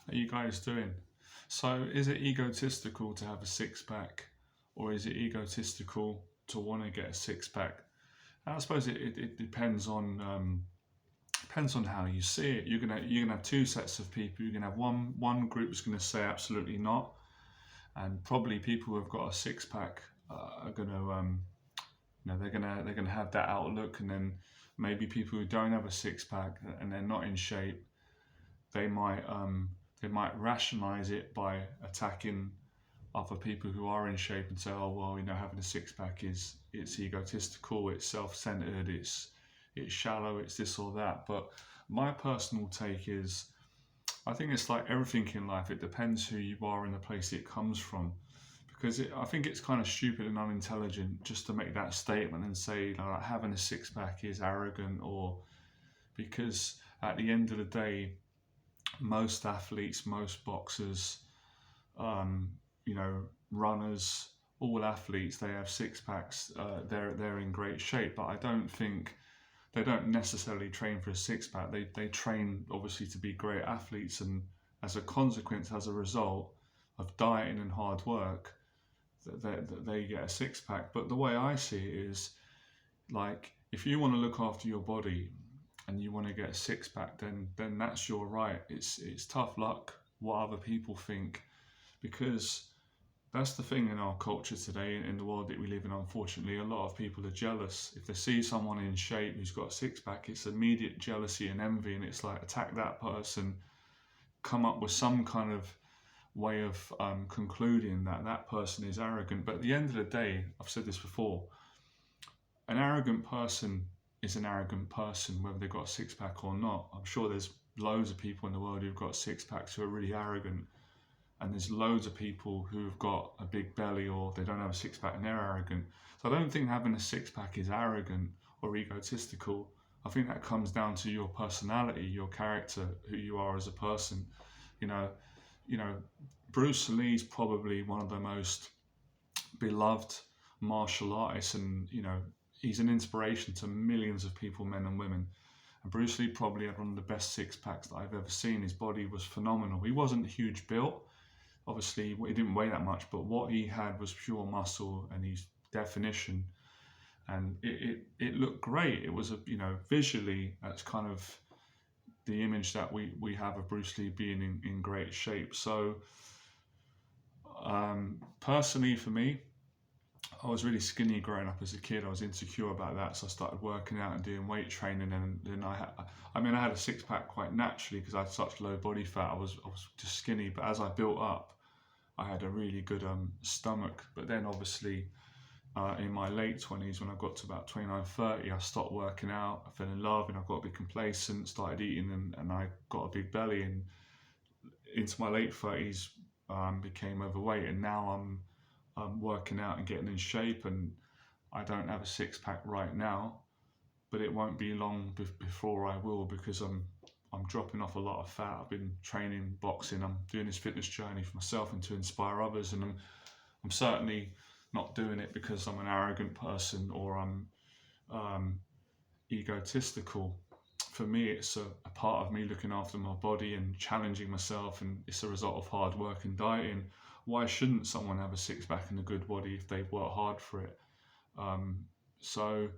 How you guys doing? So, is it egotistical to have a six pack, or is it egotistical to want to get a six pack? I suppose it depends on how you see it. You're gonna have two sets of people. You're gonna have one group is gonna say absolutely not, and probably people who have got a six pack are gonna they're gonna have that outlook, and then maybe people who don't have a six pack and they're not in shape, they might um, they might rationalize it by attacking other people who are in shape and say, oh well, having a six pack is it's egotistical, it's self centered, it's shallow, it's this or that. But my personal take is, I think it's like everything in life. It depends who you are and the place it comes from. Because I think it's kind of stupid and unintelligent just to make that statement and say like having a six pack is arrogant, or because at the end of the day, most athletes, most boxers, um, runners, all athletes, they have six packs. They're in great shape, but I don't think they don't necessarily train for a six pack. They train obviously to be great athletes, and as a consequence, as a result of dieting and hard work, they get a six pack. But the way I see it is like if you want to look after your body and you want to get a six pack, then that's your right. It's tough luck what other people think, because that's the thing in our culture today, in the world that we live in. Unfortunately, a lot of people are jealous. If they see someone in shape who's got a six pack, it's immediate jealousy and envy, and it's like attack that person, come up with some kind of way of concluding that that person is arrogant. But at the end of the day, I've said this before, an arrogant person is an arrogant person, whether they've got a six pack or not. I'm sure there's loads of people in the world who've got six packs who are really arrogant, and there's loads of people who've got a big belly or they don't have a six pack and they're arrogant. So I don't think having a six pack is arrogant or egotistical. I think that comes down to your personality, your character, who you are as a person. You know, you know, Bruce Lee's probably one of the most beloved martial artists, and he's an inspiration to millions of people, men and women. And Bruce Lee probably had one of the best six packs that I've ever seen. His body was phenomenal. He wasn't huge built. Obviously, he didn't weigh that much, but what he had was pure muscle and his definition, and it looked great. It was visually, that's kind of the image that we have of Bruce Lee being in great shape. So personally for me, I was really skinny growing up as a kid. I was insecure about that, so I started working out and doing weight training. And then I had a six pack quite naturally because I had such low body fat. I was just skinny, but as I built up, I had a really good stomach. But then obviously in my late 20s, when I got to about 29, 30, I stopped working out. I fell in love and I got a bit complacent, started eating, and I got a big belly. And into my late 30s, became overweight, and now I'm working out and getting in shape, and I don't have a six pack right now, but it won't be long before I will, because I'm dropping off a lot of fat. I've been training, boxing. I'm doing this fitness journey for myself and to inspire others, and I'm certainly not doing it because I'm an arrogant person or I'm egotistical. For me, it's a part of me looking after my body and challenging myself, and it's a result of hard work and dieting. Why shouldn't someone have a six pack and a good body if they've worked hard for it? So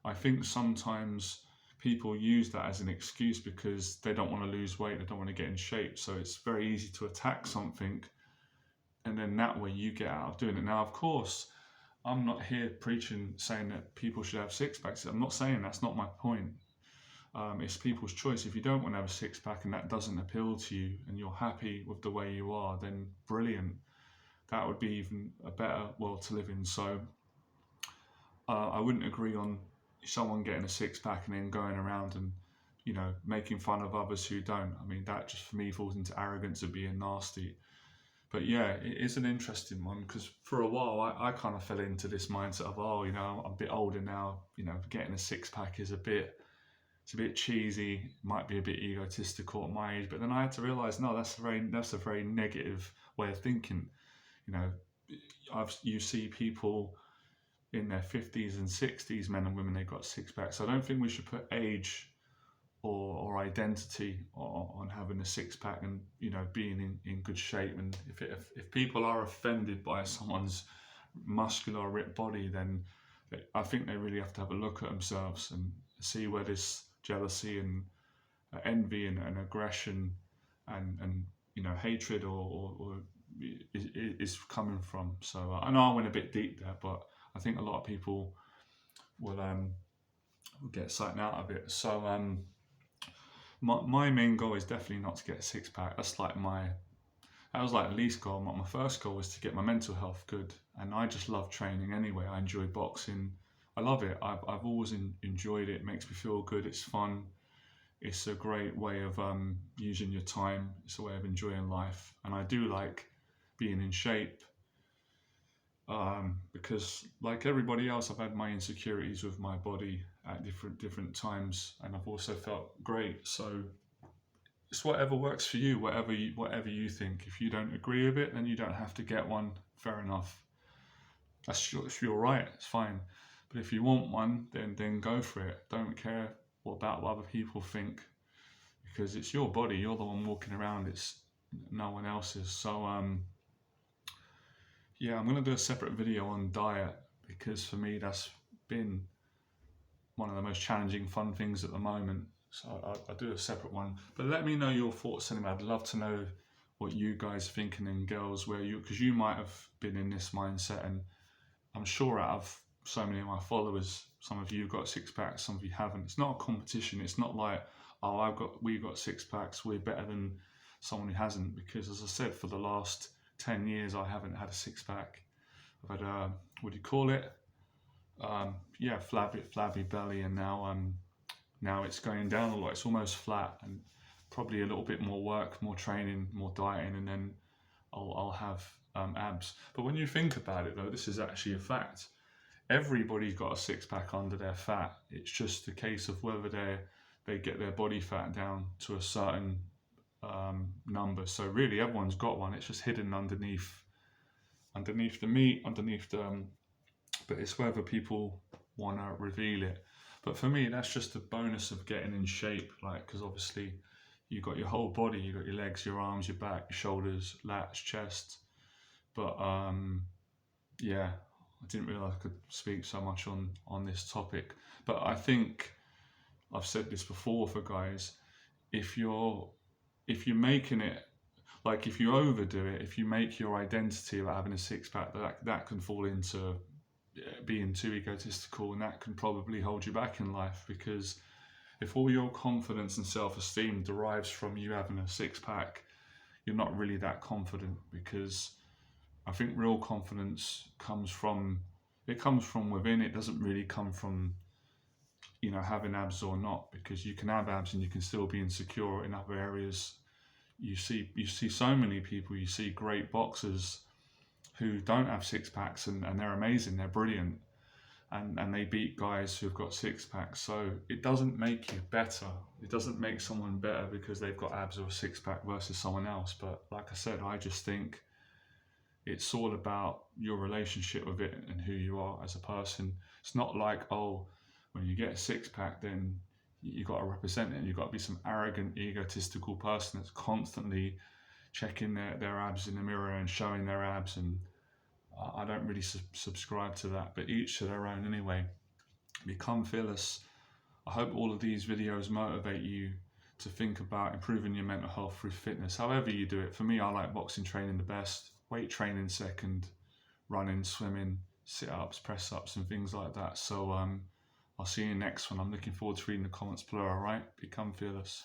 I think sometimes people use that as an excuse because they don't want to lose weight, they don't want to get in shape. So it's very easy to attack something, and then that way you get out of doing it. Now, of course, I'm not here preaching saying that people should have six packs. I'm not saying, that's not my point. It's people's choice. If you don't want to have a six pack and that doesn't appeal to you and you're happy with the way you are, then brilliant. That would be even a better world to live in. So I wouldn't agree on someone getting a six pack and then going around and making fun of others who don't. I mean, that just for me falls into arrogance of being nasty. But yeah, it is an interesting one, because for a while I kind of fell into this mindset of, I'm a bit older now, getting a six pack is a bit cheesy, might be a bit egotistical at my age. But then I had to realise, no, that's a very negative way of thinking. You see people in their 50s and 60s, men and women, they've got six packs. So I don't think we should put age or identity on having a six-pack and, you know, being in good shape. And if people are offended by someone's muscular ripped body, then I think they really have to have a look at themselves and see where this jealousy and envy and aggression and you know, hatred or is coming from. So I know I went a bit deep there, but I think a lot of people will get something out of it. So my main goal is definitely not to get a six-pack. That was like the least goal. My first goal was to get my mental health good, and I just love training anyway. I enjoy boxing. I love it. I've always enjoyed it. It makes me feel good. It's fun. It's a great way of using your time. It's a way of enjoying life, and I do like being in shape. Because like everybody else, I've had my insecurities with my body at different times, and I've also felt great. So it's whatever works for you, whatever you think. If you don't agree with it, then you don't have to get one. Fair enough. That's your right. It's fine. But if you want one, then go for it. Don't care about what other people think, because it's your body. You're the one walking around. It's no one else's. So yeah, I'm going to do a separate video on diet, because for me that's been one of the most challenging, fun things at the moment. So I'll do a separate one. But let me know your thoughts anyway. I'd love to know what you guys are thinking, and girls, because you might have been in this mindset, and I'm sure out of so many of my followers, some of you have got six packs, some of you haven't. It's not a competition. It's not like, oh, we've got six packs, we're better than someone who hasn't. Because as I said, for the last 10 years, I haven't had a six pack. I've had what do you call it? Yeah, flabby belly, and now it's going down a lot. It's almost flat, and probably a little bit more work, more training, more dieting, and then I'll have abs. But when you think about it, though, this is actually a fact. Everybody's got a six pack under their fat. It's just a case of whether they get their body fat down to a certain number. So really, everyone's got one. It's just hidden underneath the meat, but it's whether people want to reveal it. But for me, that's just a bonus of getting in shape, like, because obviously you got your whole body. You got your legs, your arms, your back, your shoulders, lats, chest. But yeah, I didn't realize I could speak so much on this topic. But I think I've said this before for guys. If you're making it, like, if you overdo it, if you make your identity about having a six pack, that can fall into being too egotistical, and that can probably hold you back in life. Because if all your confidence and self-esteem derives from you having a six pack, you're not really that confident. Because I think real confidence comes from within. It doesn't really come from, you know, having abs or not, because you can have abs and you can still be insecure in other areas. You see so many people, you see great boxers who don't have six packs, and they're amazing, they're brilliant, and they beat guys who've got six packs. So it doesn't make you better. It doesn't make someone better because they've got abs or a six pack versus someone else. But like I said, I just think it's all about your relationship with it and who you are as a person. It's not like, oh, when you get a six pack, then you got to represent it, and you've got to be some arrogant, egotistical person that's constantly checking their abs in the mirror and showing their abs. And I don't really subscribe to that, but each to their own anyway. Become fearless. I hope all of these videos motivate you to think about improving your mental health through fitness, however you do it. For me, I like boxing training the best, weight training second, running, swimming, sit-ups, press-ups, and things like that. So I'll see you next one. I'm looking forward to reading the comments below. All right, become fearless.